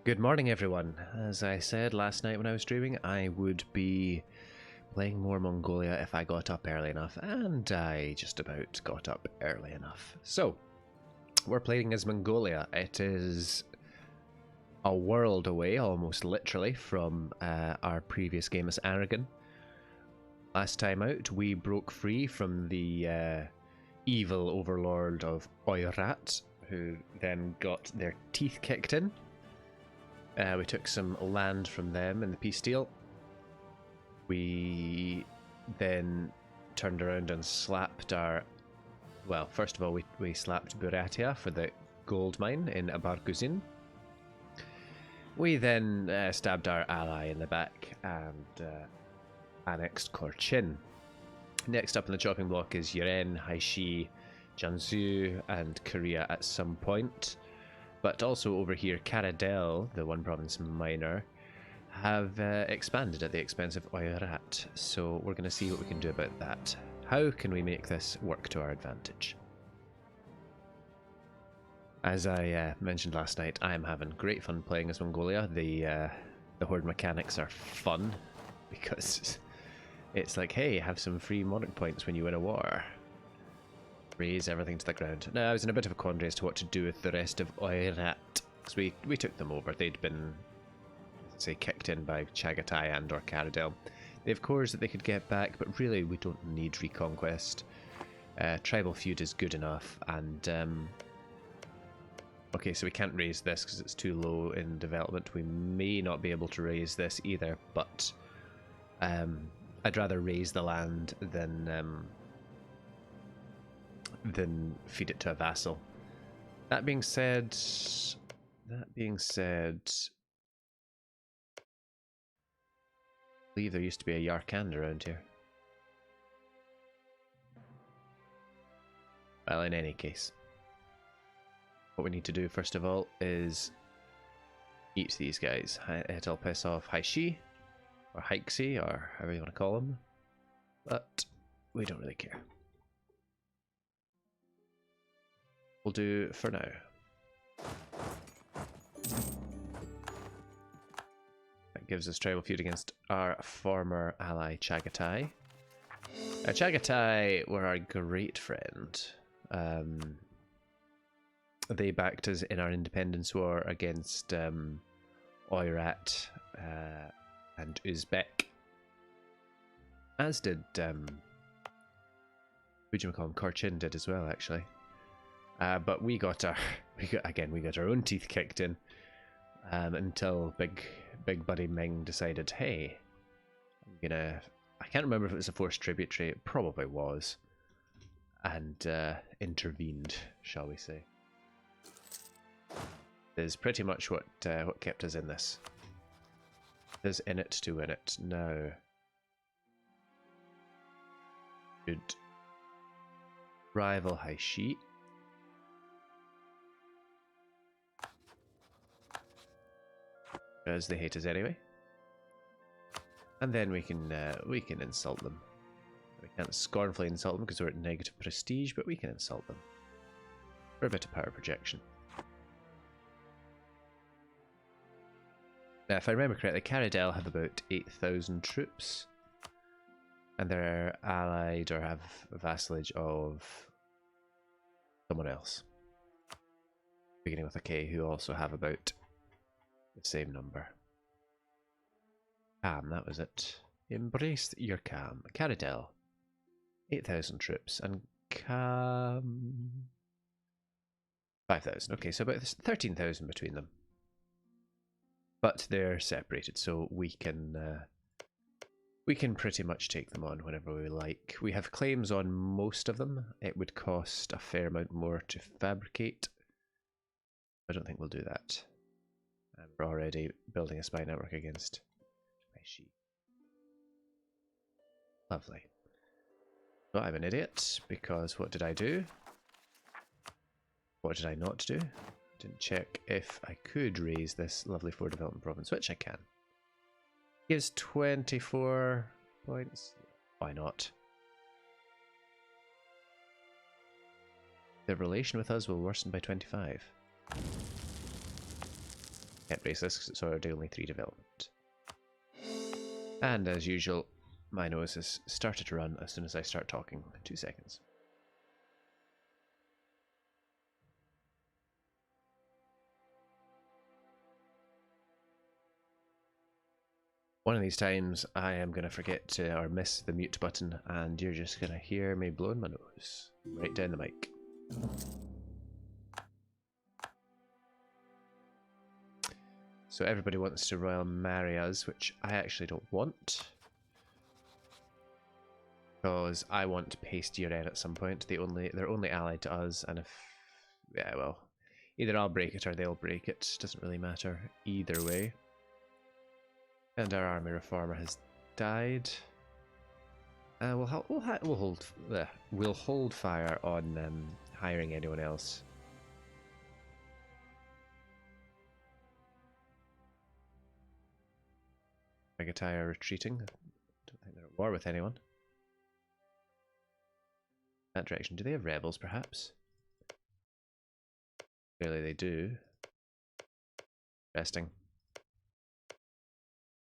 Good morning, everyone. As I said last night when I was streaming, I would be playing more Mongolia if I got up early enough, and I just about got up early enough. So, we're playing as Mongolia. It is a world away, almost literally, from our previous game as Aragon. Last time out, we broke free from the evil overlord of Oirat, who then got their teeth kicked in. We took some land from them in the peace deal. We then turned around and slapped our... Well, first of all, we slapped Buratia for the gold mine in Abarkuzin. We then stabbed our ally in the back and annexed Korchin. Next up in the chopping block is Yuren, Haishi, Jiangsu, and Korea at some point. But also over here, Karadel, the one province minor, have expanded at the expense of Oirat. So we're going to see what we can do about that. How can we make this work to our advantage? As I mentioned last night, I am having great fun playing as Mongolia. The horde mechanics are fun because it's like, hey, have some free monarch points when you win a war. Raise everything to the ground. Now, I was in a bit of a quandary as to what to do with the rest of Oirat, because we took them over. They'd been, say, kicked in by Chagatai and or Karadel. They have cores that they could get back, but really we don't need reconquest. Tribal feud is good enough, and okay, so we can't raise this because it's too low in development. We may not be able to raise this either, but I'd rather raise the land than feed it to a vassal. That being said, I believe there used to be a Yarkand around here. Well, in any case, what we need to do first of all is eat these guys. It'll piss off Haishi, or Haixi, or however you want to call them, but we don't really care. We'll do for now. That gives us tribal feud against our former ally Chagatai. Chagatai were our great friend. They backed us in our independence war against Oirat and Uzbek. As did Korchin did as well, actually. But we got our own teeth kicked in until big buddy Ming decided, hey, I can't remember if it was a forced tributary, it probably was, and intervened, shall we say. Is pretty much what kept us in this. Is in it to win it. Now, should rival Haishi. Because they hate us anyway. And then we can insult them. We can't scornfully insult them because we're at negative prestige, but we can insult them for a bit of power projection. Now, if I remember correctly, Karadel have about 8,000 troops, and they're allied or have vassalage of someone else, beginning with a K, who also have about the same number. Calm, that was it. Embrace your calm. Karadel, 8,000 troops, and Calm, 5,000. Okay, so about 13,000 between them. But they're separated, so we can pretty much take them on whenever we like. We have claims on most of them. It would cost a fair amount more to fabricate. I don't think we'll do that. And we're already building a spy network against Haishi. Lovely. So I'm an idiot, because what did I do? What did I not do? Didn't check if I could raise this lovely 4 development province, which I can. Gives 24 points. Why not? Their relation with us will worsen by 25. Can't brace this because it's already only 3 development. And as usual, my nose has started to run as soon as I start talking. 2 seconds. One of these times I am going to forget to or miss the mute button and you're just going to hear me blowing my nose right down the mic. So everybody wants to Royal marry us, which I actually don't want. Because I want to paste Yen at some point. They're only allied to us, and if... yeah, well, either I'll break it or they'll break it. Doesn't really matter either way. And our army reformer has died. We'll hold fire on hiring anyone else. Megatai are retreating. I don't think they're at war with anyone. That direction. Do they have rebels, perhaps? Clearly they do. Interesting.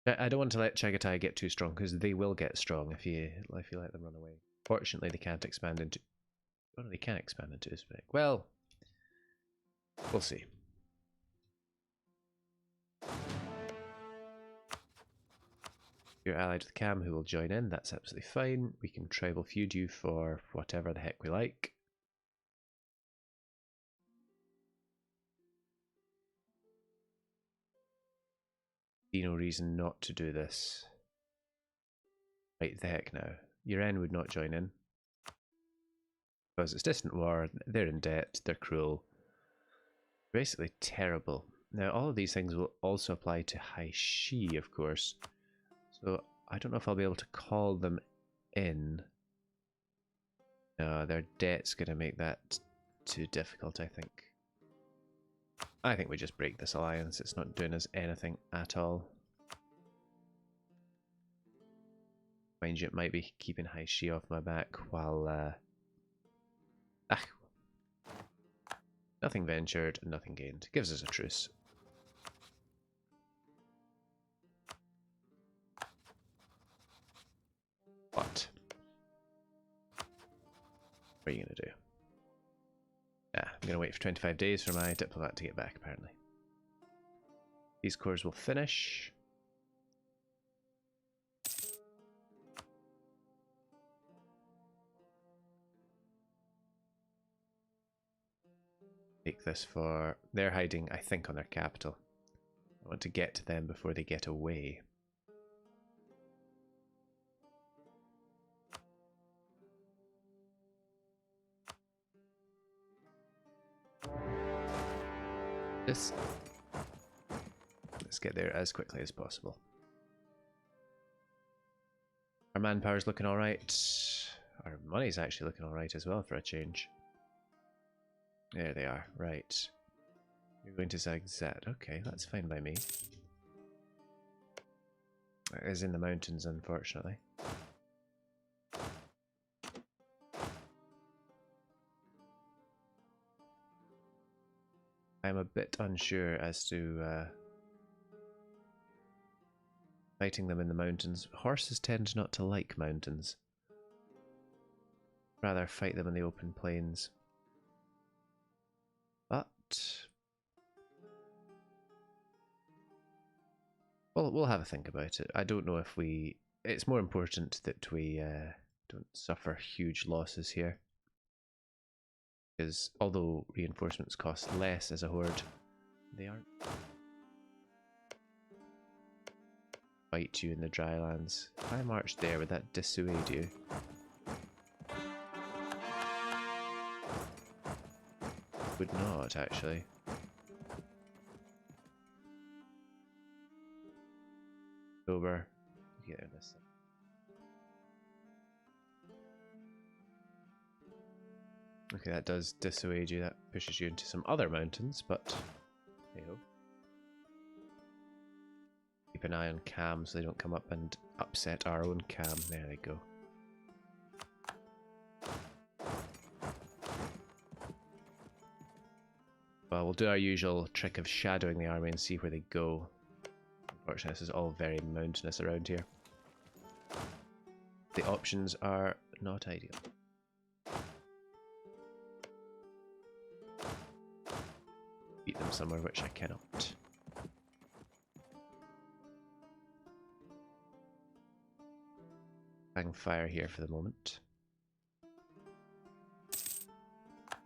I don't want to let Chagatai get too strong, because they will get strong if you let them run away. Fortunately, they can't expand into... well, they can expand into Uzbek. Well, we'll see. You're allied with Cam, who will join in. That's absolutely fine. We can tribal feud you for whatever the heck we like. See no reason not to do this. Right the heck now. Yen would not join in. Because it's distant war, they're in debt, they're cruel. Basically terrible. Now all of these things will also apply to Haishi, of course. So I don't know if I'll be able to call them in. No, their debt's going to make that too difficult, I think. I think we just break this alliance. It's not doing us anything at all. Mind you, it might be keeping Haishi off my back while... nothing ventured and nothing gained. Gives us a truce. What are you going to do? Yeah, I'm going to wait for 25 days for my diplomat to get back, apparently. These cores will finish. Take this for... they're hiding, I think, on their capital. I want to get to them before they get away. Let's get there as quickly as possible. Our manpower's looking alright. Our money's actually looking alright as well for a change. There they are, right. You're going to Zagzat. Okay, that's fine by me. It is in the mountains, unfortunately. I'm a bit unsure as to fighting them in the mountains. Horses tend not to like mountains. Rather fight them in the open plains. But we'll have a think about it. I don't know if we... it's more important that we don't suffer huge losses here. Because although reinforcements cost less as a horde, they aren't. Fight you in the drylands. If I marched there, would that dissuade you? Would not, actually. October. Yeah, this. Okay, that does dissuade you. That pushes you into some other mountains, but hey ho. Keep an eye on Cam so they don't come up and upset our own Cam. There they go. Well, we'll do our usual trick of shadowing the army and see where they go. Unfortunately, this is all very mountainous around here. The options are not ideal. Beat them somewhere, which I cannot. Hang fire here for the moment.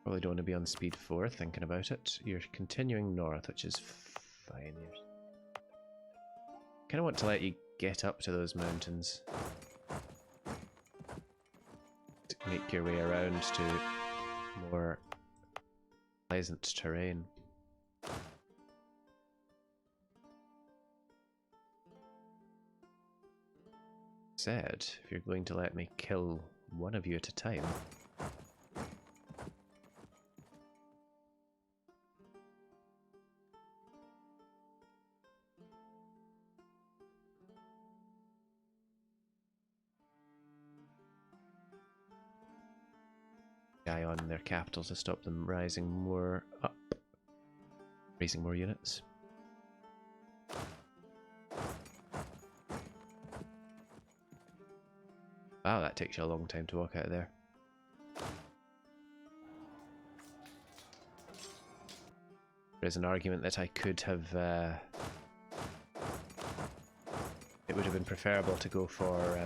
Probably don't want to be on speed 4 thinking about it. You're continuing north, which is fine. Kind of want to let you get up to those mountains. To make your way around to more pleasant terrain. Said, if you're going to let me kill one of you at a time. Guy on their capital to stop them rising more up. Raising more units. Wow, that takes you a long time to walk out of there. There's an argument that I could have... it would have been preferable to go for...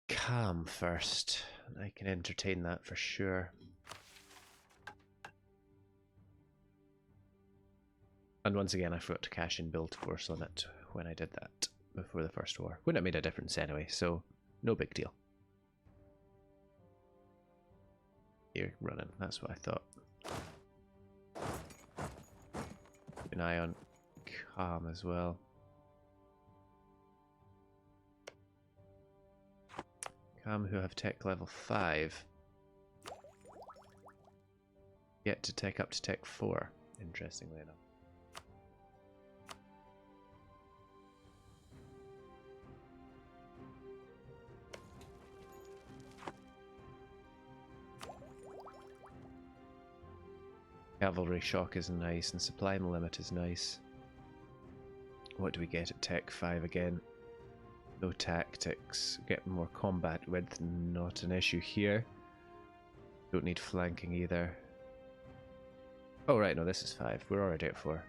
calm first. I can entertain that for sure. And once again, I forgot to cash in build force on it when I did that before the first war. Wouldn't have made a difference anyway, so no big deal. You're running, that's what I thought. Keep an eye on calm as well. Calm who have tech level 5. Yet to take up to tech 4, interestingly enough. Cavalry shock is nice and supply limit is nice. What do we get at tech 5 again? No tactics, get more combat width, not an issue here. Don't need flanking either. Oh right, no, this is 5. We're already at 4.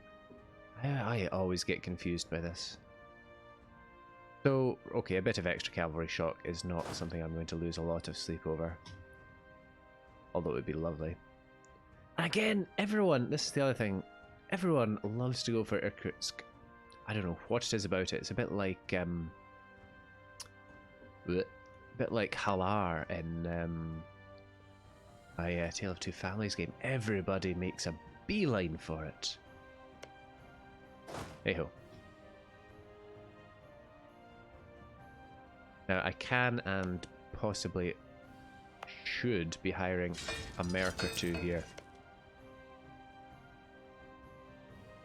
I always get confused by this. So, okay, a bit of extra cavalry shock is not something I'm going to lose a lot of sleep over. Although it would be lovely. Again, everyone, this is the other thing, everyone loves to go for Irkutsk. I don't know what it is about it. It's a bit like, Halar in my Tale of Two Families game. Everybody makes a beeline for it. Hey-ho. Now, I can and possibly should be hiring a merc or two here.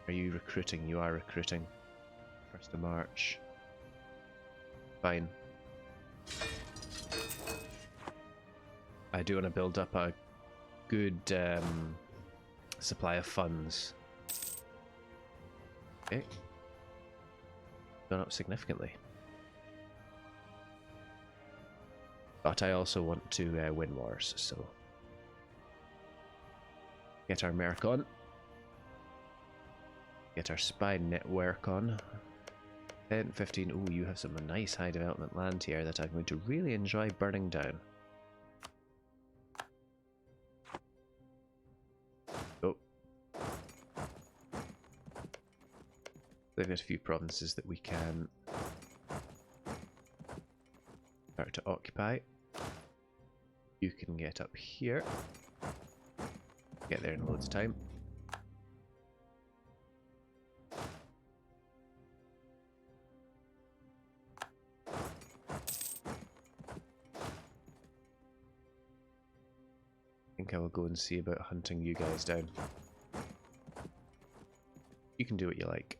Are you recruiting? You are recruiting. 1st of March. Fine. I do want to build up a good supply of funds. Okay. Gone up significantly. But I also want to win wars, so... Get our merc on. Get our spy network on. 10, 15. Ooh, you have some nice high development land here that I'm going to really enjoy burning down. Oh. They've got a few provinces that we can start to occupy. You can get up here. Get there in loads of time. I think I will go and see about hunting you guys down. You can do what you like.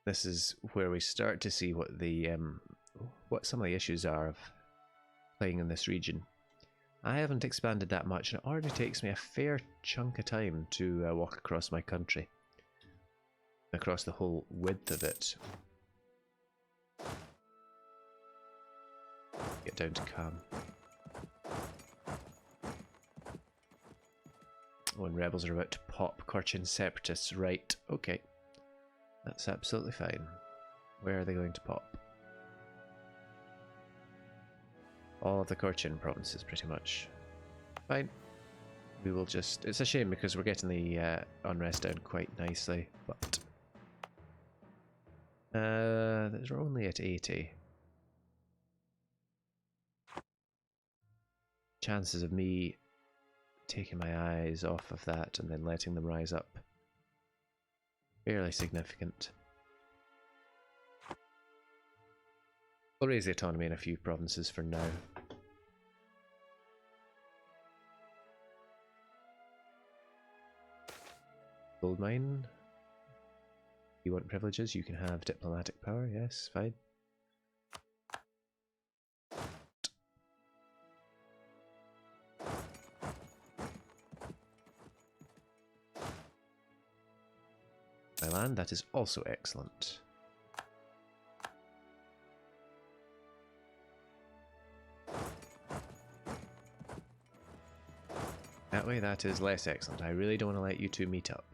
This is where we start to see what some of the issues are of playing in this region. I haven't expanded that much, and it already takes me a fair chunk of time to walk across my country. Across the whole width of it. Get down to calm. When rebels are about to pop Korchin separatists, right, okay. That's absolutely fine. Where are they going to pop? All of the Korchin provinces, pretty much. Fine. We will just... It's a shame because we're getting the unrest down quite nicely, but... they're only at 80. Chances of me taking my eyes off of that and then letting them rise up. Fairly significant. We'll raise the autonomy in a few provinces for now. Gold mine. You want privileges? You can have diplomatic power. Yes, fine. My land, that is also excellent. That way, that is less excellent. I really don't want to let you two meet up.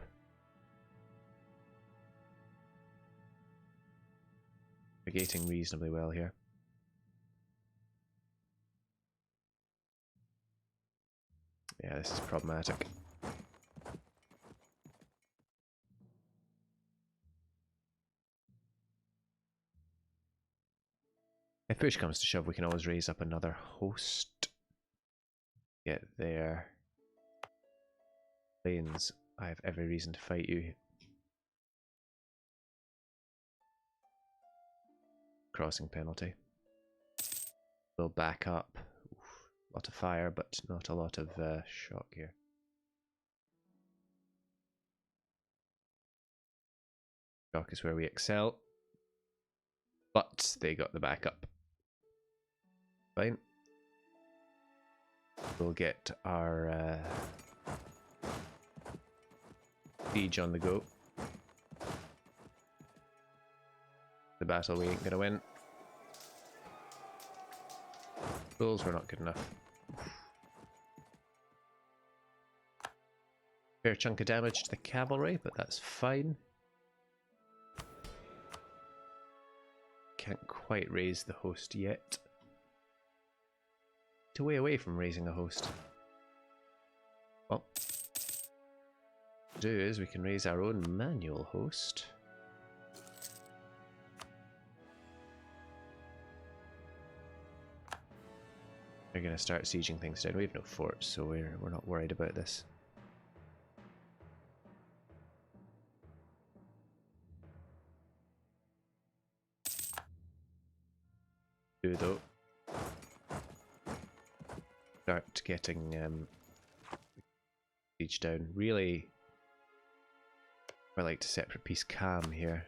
Navigating reasonably well here. Yeah, this is problematic. If push comes to shove, we can always raise up another host. Get there. Plains, I have every reason to fight you. Crossing penalty. We'll back up. Oof, a lot of fire, but not a lot of shock here. Shock is where we excel. But they got the backup. Fine. We'll get our siege on the go. The battle we ain't gonna win. Bulls were not good enough. Fair chunk of damage to the cavalry, but that's fine. Can't quite raise the host yet. It's a way away from raising a host. Well, what we do is we can raise our own manual host. We're going to start sieging things down. We have no forts, so we're not worried about this. Though start getting siege down. Really, I like to separate peace calm here.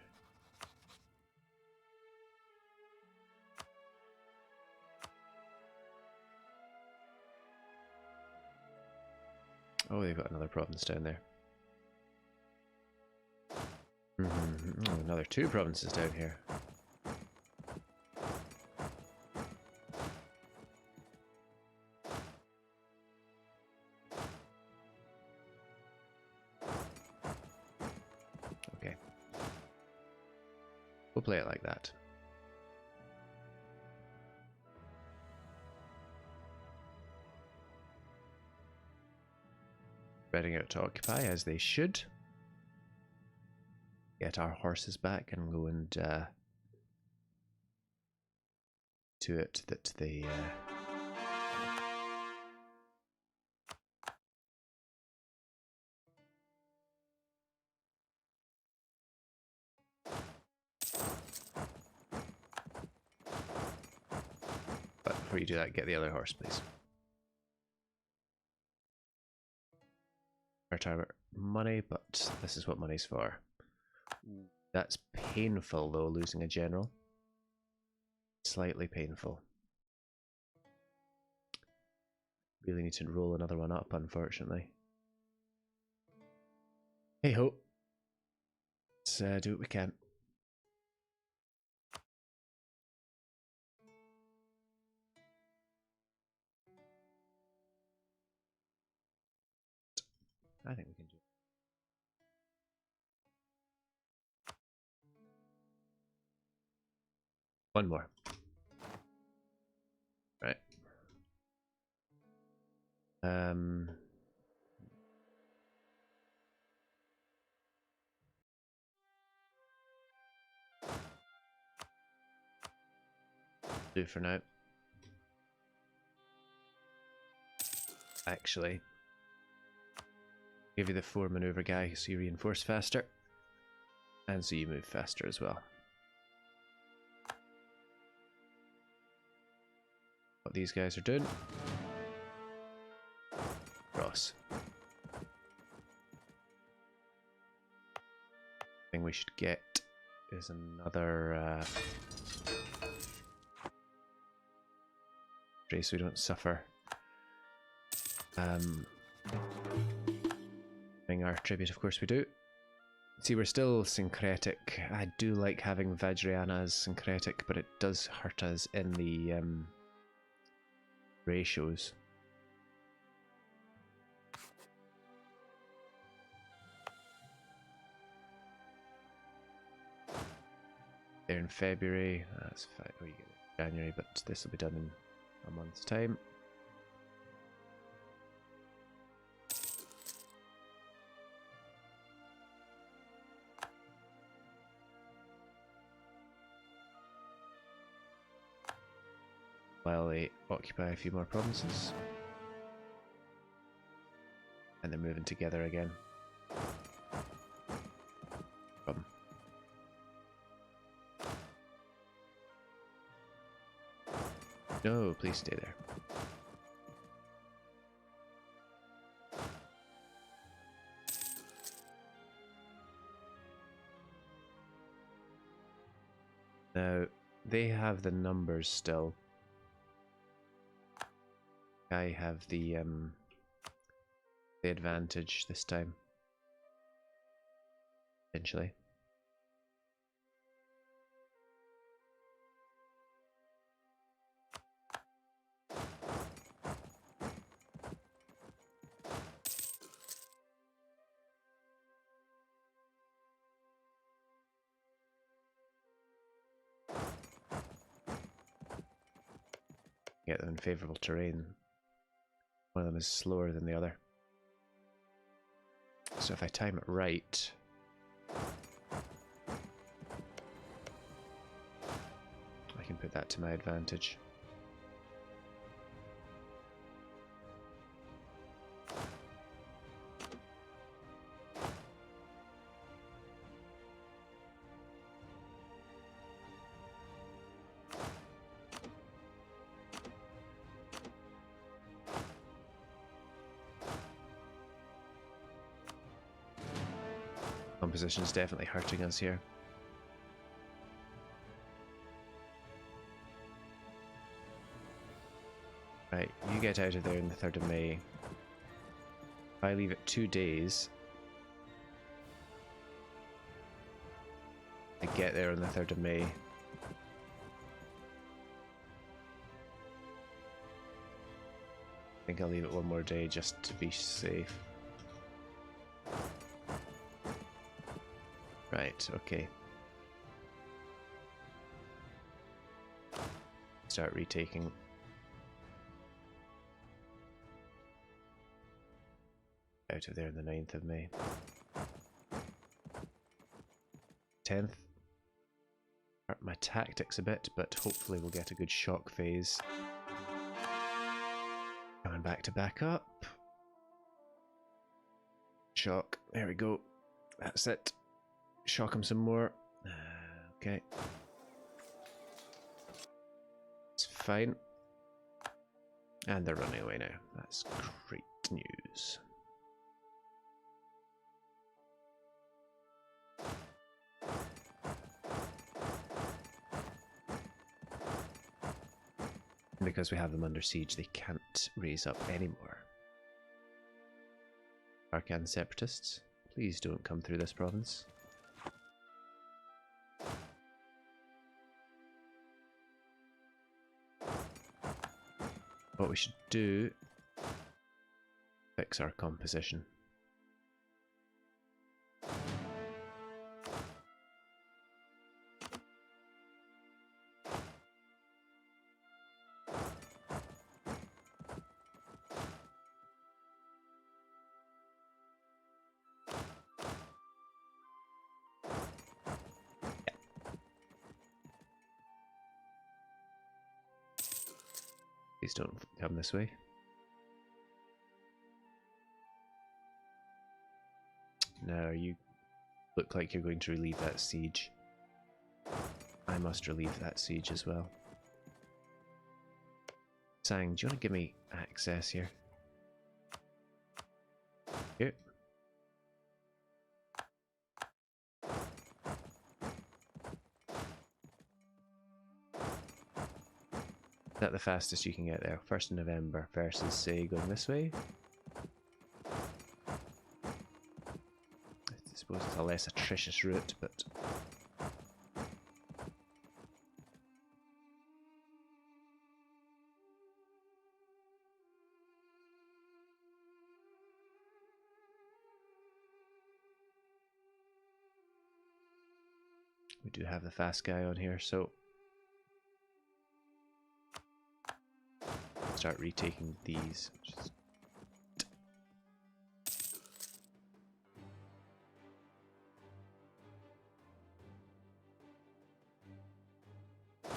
Oh, they've got another province down there. Oh, another 2 provinces down here. Okay. We'll play it like that. Spreading out to occupy as they should. Get our horses back and go and to it that they but before you do that, get the other horse, please. Our target money, but this is what money's for. That's painful though, losing a general. Slightly painful. Really need to roll another one up, unfortunately. Hey ho. Let's do what we can. I think we can do it. One more. Right. Do for now. Actually, give you the 4 maneuver guy so you reinforce faster, and so you move faster as well. What these guys are doing. Cross. Thing we should get is another so we don't suffer. Our tribute, of course we do. See, we're still syncretic. I do like having Vajrayana as syncretic, but it does hurt us in the ratios. There in February, that's fine. Oh, you get it in January, but this will be done in a month's time. While they occupy a few more provinces. And they're moving together again. No, please stay there. Now, they have the numbers still. I have the advantage this time. Potentially. Get them in favourable terrain. One of them is slower than the other. So if I time it right, I can put that to my advantage. Composition is definitely hurting us here. Right, you get out of there on the 3rd of May. If I leave it 2 days, I get there on the 3rd of May. I think I'll leave it 1 more day just to be safe. Right, okay. Start retaking. Out of there on the 9th of May. 10th. Hurt my tactics a bit, but hopefully we'll get a good shock phase. Coming back up. Shock. There we go. That's it. Shock him some more. Okay. It's fine. And they're running away now. That's great news. And because we have them under siege, they can't raise up anymore. Arcan separatists, please don't come through this province. What we should do, fix our composition. Please don't come this way. Now you look like you're going to relieve that siege. I must relieve that siege as well. Sang, do you want to give me access here? Here. Is that the fastest you can get there? 1st of November versus, say, going this way? I suppose it's a less atrocious route, but... we do have the fast guy on here, so... start retaking these. Oh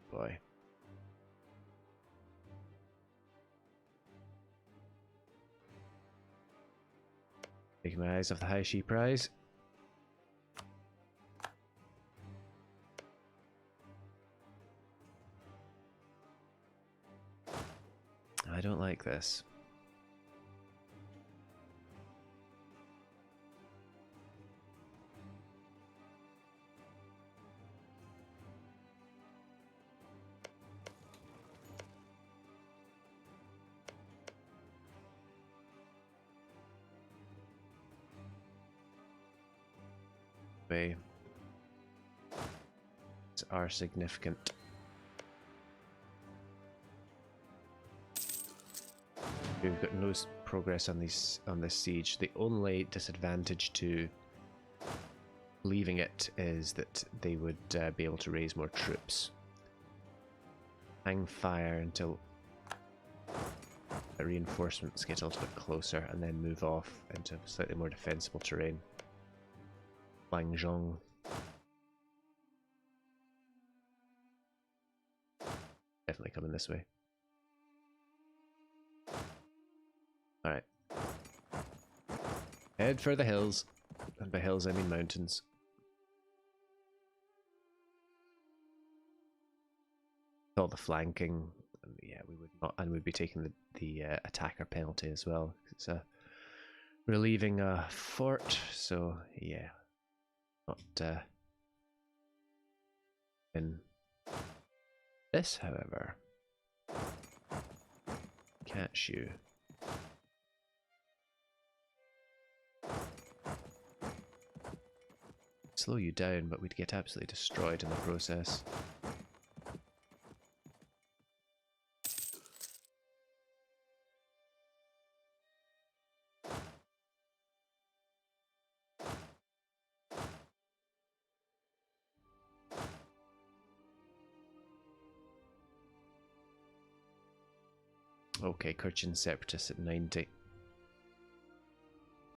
boy. Taking my eyes off the high sheep prize. I don't like this. They are significant. We've got no progress on this siege. The only disadvantage to leaving it is that they would be able to raise more troops. Hang fire until the reinforcements get a little bit closer, and then move off into slightly more defensible terrain. Langzhong. Definitely coming this way. Alright. Head for the hills. And by hills I mean mountains. All the flanking. And yeah, we would not, and we'd be taking the attacker penalty as well. It's relieving a fort, so yeah. Not in this, however. Catch you. Slow you down, but we'd get absolutely destroyed in the process. Okay, Kurchin Separatists at 90.